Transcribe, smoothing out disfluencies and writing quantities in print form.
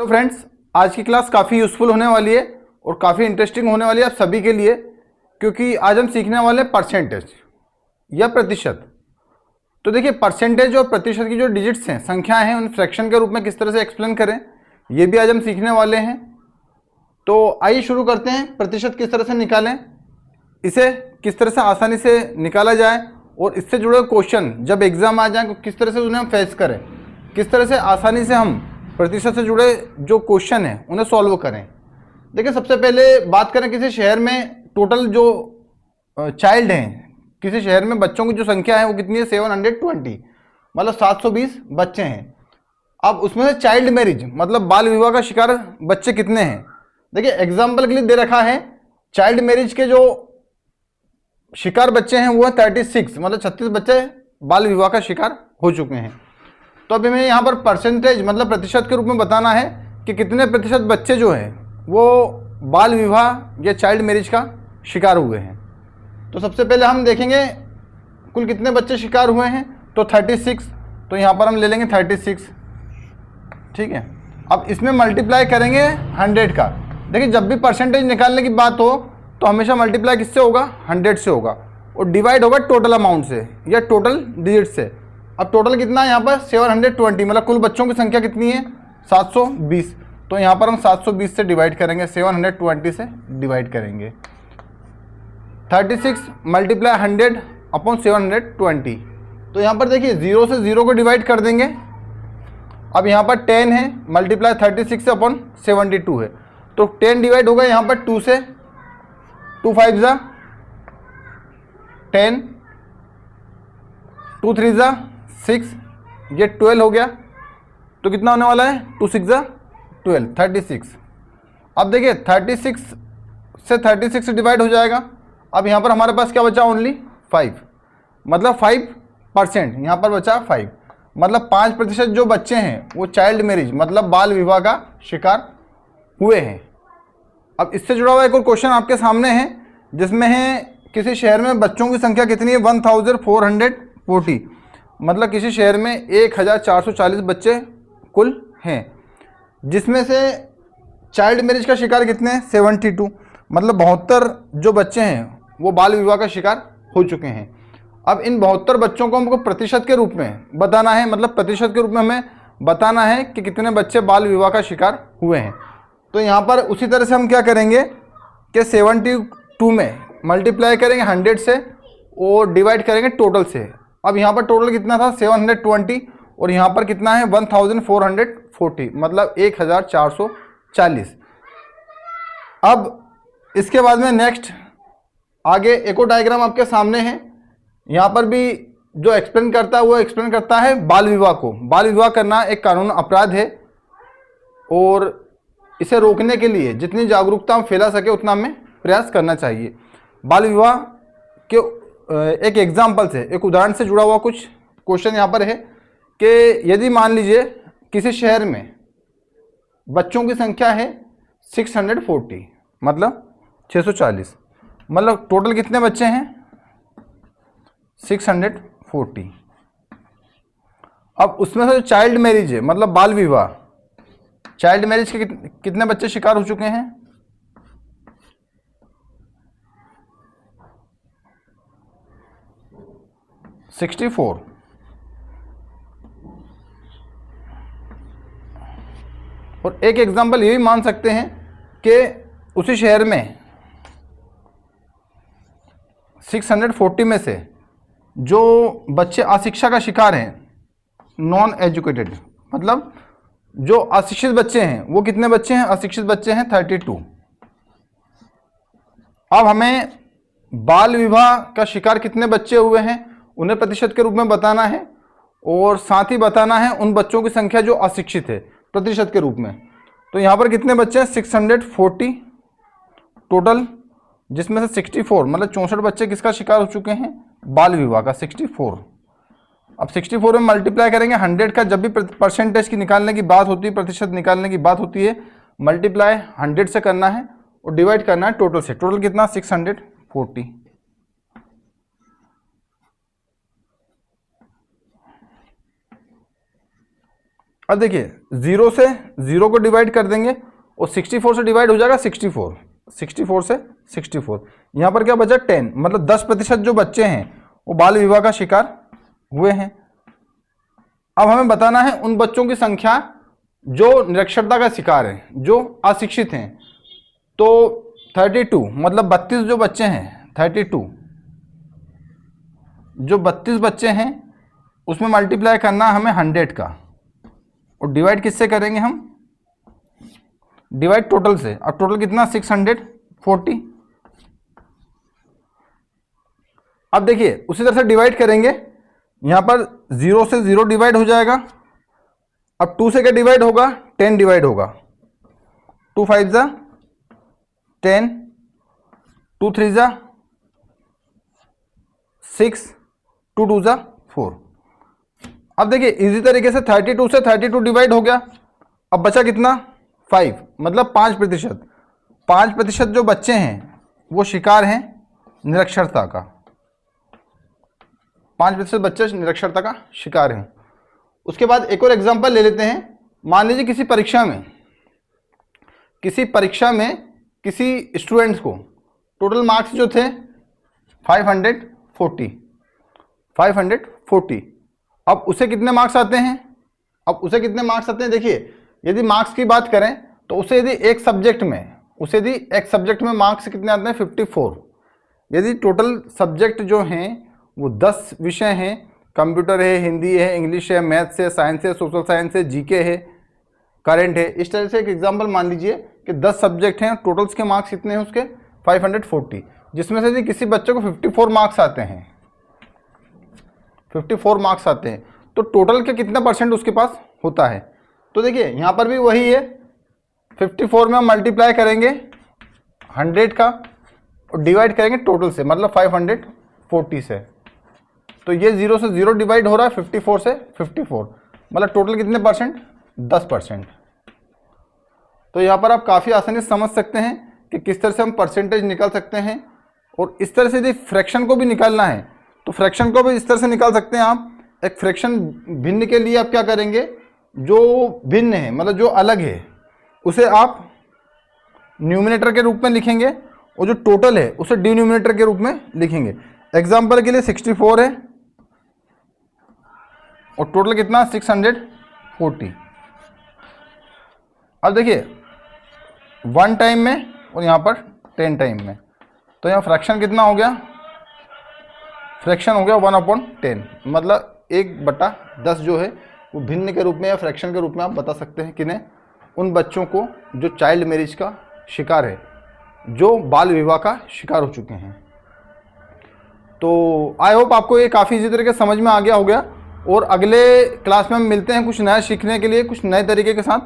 तो फ्रेंड्स, आज की क्लास काफ़ी यूज़फुल होने वाली है और काफ़ी इंटरेस्टिंग होने वाली है आप सभी के लिए, क्योंकि आज हम सीखने वाले हैं परसेंटेज या प्रतिशत। तो देखिए, परसेंटेज और प्रतिशत की जो डिजिट्स हैं, संख्याएं हैं, उन फ्रैक्शन के रूप में किस तरह से एक्सप्लेन करें, ये भी आज हम सीखने वाले हैं। तो आइए शुरू करते हैं। प्रतिशत किस तरह से निकालें, इसे किस तरह से आसानी से निकाला जाए और इससे जुड़े क्वेश्चन जब एग्जाम आ जाए तो किस तरह से उन्हें हम फेस करें, किस तरह से आसानी से हम प्रतिशत से जुड़े जो क्वेश्चन हैं उन्हें सॉल्व करें। देखिए, सबसे पहले बात करें किसी शहर में टोटल जो चाइल्ड हैं, किसी शहर में बच्चों की जो संख्या है वो कितनी है, 720, मतलब 720 बच्चे हैं। अब उसमें से चाइल्ड मैरिज मतलब बाल विवाह का शिकार बच्चे कितने हैं। देखिए, एग्जाम्पल के लिए दे रखा है चाइल्ड मैरिज के जो शिकार बच्चे हैं वो है 36, मतलब 36 बच्चे बाल विवाह का शिकार हो चुके हैं। तो अभी हमें यहाँ पर परसेंटेज मतलब प्रतिशत के रूप में बताना है कि कितने प्रतिशत बच्चे जो हैं वो बाल विवाह या चाइल्ड मैरिज का शिकार हुए हैं। तो सबसे पहले हम देखेंगे कुल कितने बच्चे शिकार हुए हैं, तो 36। तो यहाँ पर हम ले लेंगे 36, ठीक है। अब इसमें मल्टीप्लाई करेंगे 100 का। देखिए, जब भी परसेंटेज निकालने की बात हो तो हमेशा मल्टीप्लाई किससे होगा, 100 से होगा, और डिवाइड होगा टोटल अमाउंट से या टोटल डिजिट से। अब टोटल कितना है यहाँ पर 720, मतलब कुल बच्चों की संख्या कितनी है 720। तो यहाँ पर हम 720 से डिवाइड करेंगे, 720 से डिवाइड करेंगे। 36 मल्टीप्लाई 100 अपॉन 720। तो यहाँ पर देखिए 0 से 0 को डिवाइड कर देंगे। अब यहाँ पर 10 है, मल्टीप्लाई 36 से अपॉन 72 है, तो 10 डिवाइड होगा यहाँ पर 2 से, 2 5 जा 10, 2 3 जा 6, ये 12 हो गया। तो कितना होने वाला है, 2 6 जा 12, 36। अब देखिए 36 से 36 डिवाइड हो जाएगा। अब यहाँ पर हमारे पास क्या बचा, ओनली 5, मतलब 5%, यहाँ पर बचा 5, मतलब 5% जो बच्चे हैं वो चाइल्ड मैरिज मतलब बाल विवाह का शिकार हुए हैं। अब इससे जुड़ा हुआ एक और क्वेश्चन आपके सामने है, जिसमें है किसी शहर में बच्चों की संख्या कितनी है, 1440, मतलब किसी शहर में 1440 बच्चे कुल हैं, जिसमें से चाइल्ड मैरिज का शिकार कितने हैं, 72, मतलब 72 जो बच्चे हैं वो बाल विवाह का शिकार हो चुके हैं। अब इन 72 बच्चों को हमको प्रतिशत के रूप में बताना है, मतलब प्रतिशत के रूप में हमें बताना है कि कितने बच्चे बाल विवाह का शिकार हुए हैं। तो यहाँ पर उसी तरह से हम क्या करेंगे कि 72 में मल्टीप्लाई करेंगे 100 से और डिवाइड करेंगे टोटल से। अब यहाँ पर टोटल कितना था 720 और यहाँ पर कितना है 1440, मतलब 1440। अब इसके बाद में नेक्स्ट आगे एक और डायग्राम आपके सामने है। यहाँ पर भी जो एक्सप्लेन करता है वो एक्सप्लेन करता है बाल विवाह को। बाल विवाह करना एक कानूनी अपराध है और इसे रोकने के लिए जितनी जागरूकता हम फैला सके उतना हमें प्रयास करना चाहिए। बाल विवाह के एक एग्जाम्पल से, एक उदाहरण से जुड़ा हुआ कुछ क्वेश्चन यहाँ पर है कि यदि मान लीजिए किसी शहर में बच्चों की संख्या है 640, मतलब 640, मतलब टोटल कितने बच्चे हैं 640। अब उसमें से जो चाइल्ड मैरिज है मतलब बाल विवाह, चाइल्ड मैरिज के कितने बच्चे शिकार हो चुके हैं, 64। और एक एग्जांपल ये भी मान सकते हैं कि उसी शहर में 640 में से जो बच्चे अशिक्षा का शिकार हैं, नॉन एजुकेटेड, मतलब जो अशिक्षित बच्चे हैं वो कितने बच्चे हैं, अशिक्षित बच्चे हैं 32। अब हमें बाल विवाह का शिकार कितने बच्चे हुए हैं उन्हें प्रतिशत के रूप में बताना है और साथ ही बताना है उन बच्चों की संख्या जो अशिक्षित है प्रतिशत के रूप में। तो यहाँ पर कितने बच्चे हैं 640 टोटल, जिसमें से 64 मतलब 64 बच्चे किसका शिकार हो चुके हैं, बाल विवाह का 64। अब 64 में मल्टीप्लाई करेंगे 100 का। जब भी परसेंटेज की निकालने की बात होती है, प्रतिशत निकालने की बात होती है, मल्टीप्लाई 100 से करना है और डिवाइड करना है टोटल से। टोटल कितना 640। अब देखिए 0 से 0 को डिवाइड कर देंगे और 64 से डिवाइड हो जाएगा 64 से 64। यहाँ पर क्या बचा 10, मतलब 10% जो बच्चे हैं वो बाल विवाह का शिकार हुए हैं। अब हमें बताना है उन बच्चों की संख्या जो निरक्षरता का शिकार है, जो अशिक्षित हैं। तो 32 मतलब 32 जो बच्चे हैं, 32 जो 32 बच्चे हैं उसमें मल्टीप्लाई करना हमें 100 का, और डिवाइड किससे करेंगे हम, डिवाइड टोटल से। अब टोटल कितना 640। अब देखिए उसी तरह से डिवाइड करेंगे, यहां पर 0 से 0 डिवाइड हो जाएगा। अब 2 से क्या डिवाइड होगा, 10 डिवाइड होगा। 2 5 जा 10, 2 3 जा 6, 2 2 जा 4। अब देखिए इसी तरीके से 32 से 32 डिवाइड हो गया। अब बचा कितना 5, मतलब 5%। 5% जो बच्चे हैं वो शिकार हैं निरक्षरता का। 5% बच्चे निरक्षरता का शिकार हैं। उसके बाद एक और एग्जांपल ले लेते हैं। मान लीजिए किसी परीक्षा में किसी स्टूडेंट्स को टोटल मार्क्स जो थे 540। अब उसे कितने मार्क्स आते हैं, देखिए यदि मार्क्स की बात करें तो उसे यदि एक सब्जेक्ट में मार्क्स कितने आते हैं 54। यदि टोटल सब्जेक्ट जो हैं वो 10 विषय हैं, कंप्यूटर है, हिंदी है, इंग्लिश है, मैथ्स है, साइंस है, सोशल साइंस है, जीके है, करंट है, इस तरह से एक एग्जांपल मान लीजिए कि 10 सब्जेक्ट हैं, टोटल्स के मार्क्स कितने हैं उसके 540, जिसमें से यदि किसी बच्चे को 54 मार्क्स आते हैं, 54 मार्क्स आते हैं, तो टोटल के कितना परसेंट उसके पास होता है। तो देखिए यहाँ पर भी वही है, 54 में हम मल्टीप्लाई करेंगे 100 का और डिवाइड करेंगे टोटल से, मतलब 540 से। तो ये 0 से 0 डिवाइड हो रहा है 54 से 54, मतलब टोटल कितने परसेंट 10%। तो यहाँ पर आप काफ़ी आसानी से समझ सकते हैं कि किस तरह से हम परसेंटेज निकाल सकते हैं। और इस तरह से यदि फ्रैक्शन को भी निकालना है तो फ्रैक्शन को भी इस तरह से निकाल सकते हैं आप। एक फ्रैक्शन भिन्न के लिए आप क्या करेंगे, जो भिन्न है मतलब जो अलग है उसे आप न्यूमिनेटर के रूप में लिखेंगे और जो टोटल है उसे डिनोमिनेटर के रूप में लिखेंगे। एग्जाम्पल के लिए 64 है और टोटल कितना 640। अब देखिए 1 टाइम में और यहाँ पर 10 टाइम में, तो यहाँ फ्रैक्शन कितना हो गया, फ्रैक्शन हो गया 1/10, मतलब 1/10 जो है वो भिन्न के रूप में या फ्रैक्शन के रूप में आप बता सकते हैं किन्हें, उन बच्चों को जो चाइल्ड मैरिज का शिकार है, जो बाल विवाह का शिकार हो चुके हैं। तो आई होप आपको ये काफ़ी इजी तरीके से समझ में आ गया हो गया। और अगले क्लास में हम मिलते हैं कुछ नया सीखने के लिए, कुछ नए तरीके के साथ।